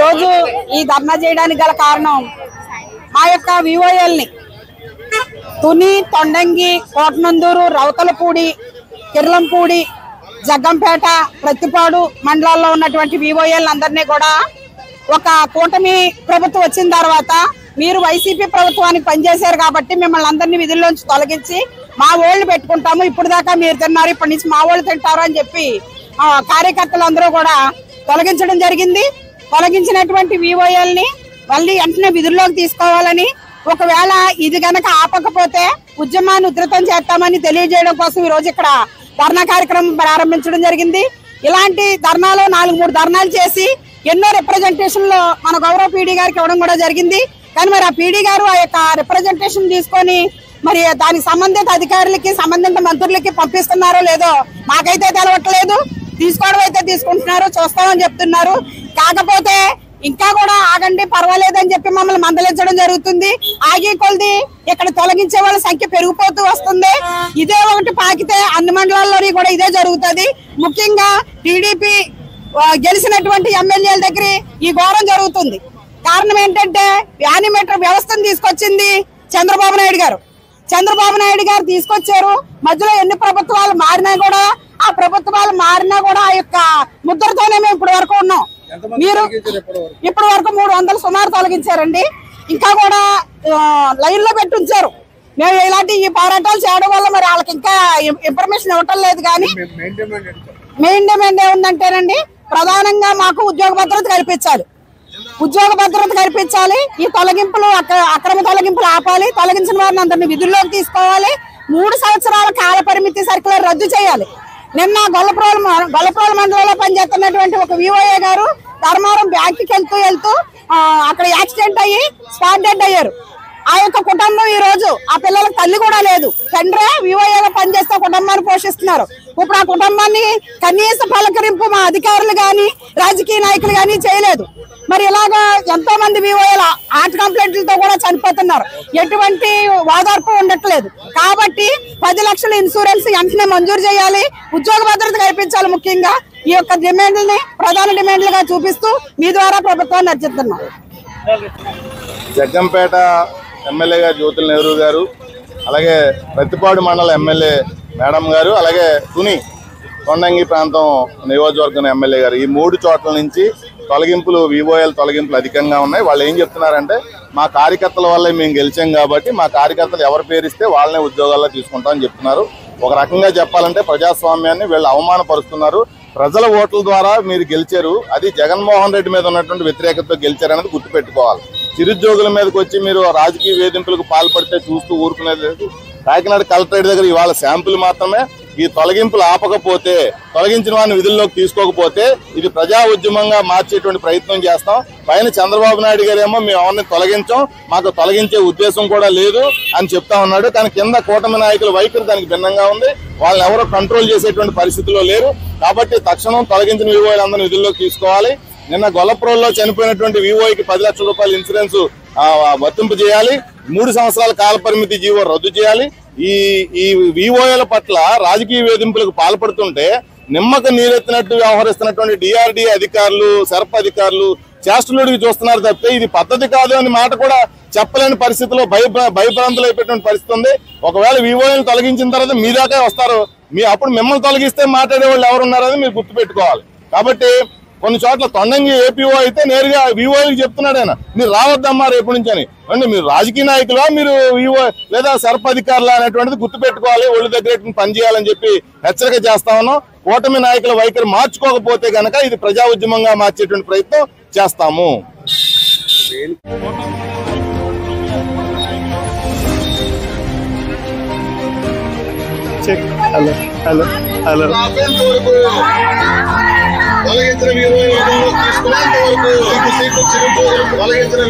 రోజు ఈ ధర్నా చేయడానికి గల కారణం మా యొక్క వివోఎల్ని తుని, తొండంగి, కోటనందూరు, రౌతలపూడి, కిర్లంపూడి, జగ్గంపేట, ప్రతిపాడు మండలాల్లో ఉన్నటువంటి వివోఎల్ అందరినీ కూడా ఒక కూటమి ప్రభుత్వం వచ్చిన తర్వాత మీరు వైసీపీ ప్రభుత్వానికి పనిచేశారు కాబట్టి మిమ్మల్ని అందరినీ విధుల్లోంచి తొలగించి మా ఓళ్ళు పెట్టుకుంటాము, ఇప్పుడు దాకా మీరు తిన్నారు, ఇప్పటి నుంచి మా ఓళ్ళు తింటారు అని చెప్పి కార్యకర్తలందరూ కూడా తొలగించడం జరిగింది. తొలగించినటువంటి వివోఎల్ని మళ్ళీ వెంటనే విధుల్లోకి తీసుకోవాలని, ఒకవేళ ఇది గనక ఆపకపోతే ఉద్యమాన్ని ఉధృతం చేస్తామని తెలియజేయడం కోసం ఈ రోజు ఇక్కడ ధర్నా కార్యక్రమం ప్రారంభించడం జరిగింది. ఇలాంటి ధర్నాలు 4-3 ధర్నాలు చేసి ఎన్నో రిప్రజెంటేషన్లు మన గౌరవ పీడీ గారికి ఇవ్వడం కూడా జరిగింది. కానీ మరి ఆ పీడీ గారు ఆ యొక్క రిప్రజెంటేషన్ తీసుకొని మరి దానికి సంబంధిత అధికారులకి, సంబంధిత మంత్రులకి పంపిస్తున్నారో లేదో నాకైతే తెలవట్లేదు. తీసుకోవడం అయితే తీసుకుంటున్నారు, చూస్తామని చెప్తున్నారు. కాకపోతే ఇంకా కూడా ఆగండి, పర్వాలేదని చెప్పి మమ్మల్ని మందలించడం జరుగుతుంది. ఆగి కొలది ఇక్కడ తొలగించే వాళ్ళ సంఖ్య పెరిగిపోతూ వస్తుంది. ఇదే ఒకటి పాకితే అన్ని మండలాల్లోని కూడా ఇదే జరుగుతుంది. ముఖ్యంగా టీడీపీ గెలిచినటువంటి ఎమ్మెల్యేల దగ్గర ఈ ఘోరం జరుగుతుంది. కారణం ఏంటంటే యానిమేటర్ వ్యవస్థను తీసుకొచ్చింది చంద్రబాబు నాయుడు గారు. చంద్రబాబు నాయుడు గారు తీసుకొచ్చారు. మధ్యలో ఎన్ని ప్రభుత్వాలు మారినా కూడా ఆ ప్రభుత్వాలు మారినా కూడా ఆ యొక్క ముద్రతోనే మేము ఇప్పటి వరకు ఉన్నాం. మీరు ఇప్పటి వరకు 300 సుమారు తొలగించారండి. ఇంకా కూడా లైన్ లో పెట్టి ఉంచారు. మేము ఇలాంటి ఈ పోరాటాలు చేయడం వల్ల మరి వాళ్ళకి ఇంకా ఇన్ఫర్మేషన్ ఇవ్వటం లేదు. కానీ మెయిన్ డిమాండ్ ఏముందంటేనండి, ప్రధానంగా మాకు ఉద్యోగ భద్రత కల్పించాలి. ఉద్యోగ భద్రత కల్పించాలి. ఈ తొలగింపులు, అక్రమ తొలగింపులు ఆపాలి. తొలగించిన వారిని అందరినీ విధుల్లోకి తీసుకోవాలి. 3 సంవత్సరాల కాల పరిమితి సర్కులర్ రద్దు చేయాలి. నిన్న గొల్లప్రోలు మండలంలో పనిచేస్తున్నటువంటి ఒక వివోఏ గారు ధర్మారం బ్యాంక్కి వెళ్తూ అక్కడ యాక్సిడెంట్ అయ్యి స్పాట్ డెడ్ అయ్యారు. ఆ యొక్క కుటుంబం ఈ రోజు ఆ పిల్లలకు తల్లి కూడా లేదు. తండ్రే వివోఏలో పనిచేస్తే కుటుంబాన్ని పోషిస్తున్నారు. ఇప్పుడు ఆ కుటుంబాన్ని కనీస పలకరింపు మా అధికారులు గాని, రాజకీయ నాయకులు గాని చేయలేదు. మరి ఇలాగా ఎంతో మంది వివోఏల హార్ట్ కంప్లైంట్లతో కూడా చనిపోతున్నారు. ఎటువంటి ఓదార్పు ఉండట్లేదు. కాబట్టి 10 లక్షల ఇన్సూరెన్స్ వెంటనే మంజూరు చేయాలి. ఉద్యోగ భద్రత కల్పించాలి. ముఖ్యంగా ఈ యొక్క డిమాండ్లని ప్రధాన డిమాండ్లుగా చూపిస్తూ మీ ద్వారా ప్రభుత్వాన్ని అర్జిస్తున్నాం. జగ్గంపేట ఎమ్మెల్యే గారు జ్యోతుల నెహ్రూ గారు, అలాగే ప్రతిపాడు మండల ఎమ్మెల్యే మేడం గారు, అలాగే తుని తొండంగి ప్రాంతం నియోజకవర్గం ఎమ్మెల్యే గారు, ఈ 3 చోట్ల నుంచి తొలగింపులు, వివోఎల్ తొలగింపులు అధికంగా ఉన్నాయి. వాళ్ళు ఏం చెప్తున్నారంటే, మా కార్యకర్తల వల్లే మేము గెలిచాం కాబట్టి మా కార్యకర్తలు ఎవరు పేరిస్తే వాళ్ళనే ఉద్యోగాల్లో తీసుకుంటామని చెప్తున్నారు. ఒక రకంగా చెప్పాలంటే ప్రజాస్వామ్యాన్ని వీళ్ళు అవమానపరుస్తున్నారు. ప్రజల ఓట్ల ద్వారా మీరు గెలిచారు, అది జగన్మోహన్ రెడ్డి మీద ఉన్నటువంటి వ్యతిరేకతతో గెలిచారనేది గుర్తుపెట్టుకోవాలి. చిరుద్యోగుల మీదకి వచ్చి మీరు రాజకీయ వేధింపులకు పాల్పడితే చూస్తూ ఊరుకునేది లేదు. కాకినాడ కలెక్టరేట్ దగ్గర ఇవాళ శాంపుల్ మాత్రమే. ఈ తొలగింపులు ఆపకపోతే, తొలగించిన వారిని విధుల్లోకి తీసుకోకపోతే ఇది ప్రజా ఉద్యమంగా మార్చేటువంటి ప్రయత్నం చేస్తాం. పైన చంద్రబాబు నాయుడు గారేమో మేము ఎవరిని తొలగించాం, మాకు తొలగించే ఉద్దేశం కూడా లేదు అని చెప్తా ఉన్నాడు. కానీ కింద కూటమి నాయకుల వైఖరి దానికి భిన్నంగా ఉంది. వాళ్ళని ఎవరో కంట్రోల్ చేసేటువంటి పరిస్థితిలో లేరు. కాబట్టి తక్షణం తొలగించిన వివోలందరినీ విధుల్లోకి తీసుకోవాలి. నిన్న గొల్లప్రోల్లో చనిపోయినటువంటి వివోకి 10 లక్షల రూపాయల ఇన్సూరెన్స్ వర్తింపు చేయాలి. 3 సంవత్సరాల కాల పరిమితి జీవో రద్దు చేయాలి. ఈ వివోల పట్ల రాజకీయ వేధింపులకు పాల్పడుతుంటే నిమ్మక నీరెత్తినట్టు వ్యవహరిస్తున్నటువంటి డిఆర్డీఏ అధికారులు, సెర్ప్ అధికారులు చేష్టలుడికి చూస్తున్నారు తప్పితే ఇది పద్ధతి కాదు అని మాట కూడా చెప్పలేని పరిస్థితిలో భయభ్రాంతులు అయిపోయినటువంటి పరిస్థితి ఉంది. ఒకవేళ వివోలను తొలగించిన తర్వాత మీ దాకా వస్తారు. అప్పుడు మిమ్మల్ని తొలగిస్తే మాట్లాడే వాళ్ళు ఎవరున్నారని మీరు గుర్తుపెట్టుకోవాలి. కాబట్టి కొన్ని చోట్ల తొండంగి ఏపీఓ అయితే నేరుగా వివోకి చెప్తున్నాడు ఆయన, మీరు రావద్దమ్మా రేపు నుంచి అని. అంటే మీరు రాజకీయ నాయకులా, మీరు వివో లేదా సర్ప అధికారులా అనేటువంటిది గుర్తుపెట్టుకోవాలి. ఒళ్ళు దగ్గర పనిచేయాలని చెప్పి హెచ్చరిక చేస్తా ఉన్నాం. కూటమి నాయకుల వైఖరి మార్చుకోకపోతే కనుక ఇది ప్రజా ఉద్యమంగా మార్చేటువంటి ప్రయత్నం చేస్తాము. తొలగించిన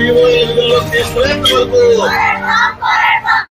వివోలు తీసుకునేంత వరకు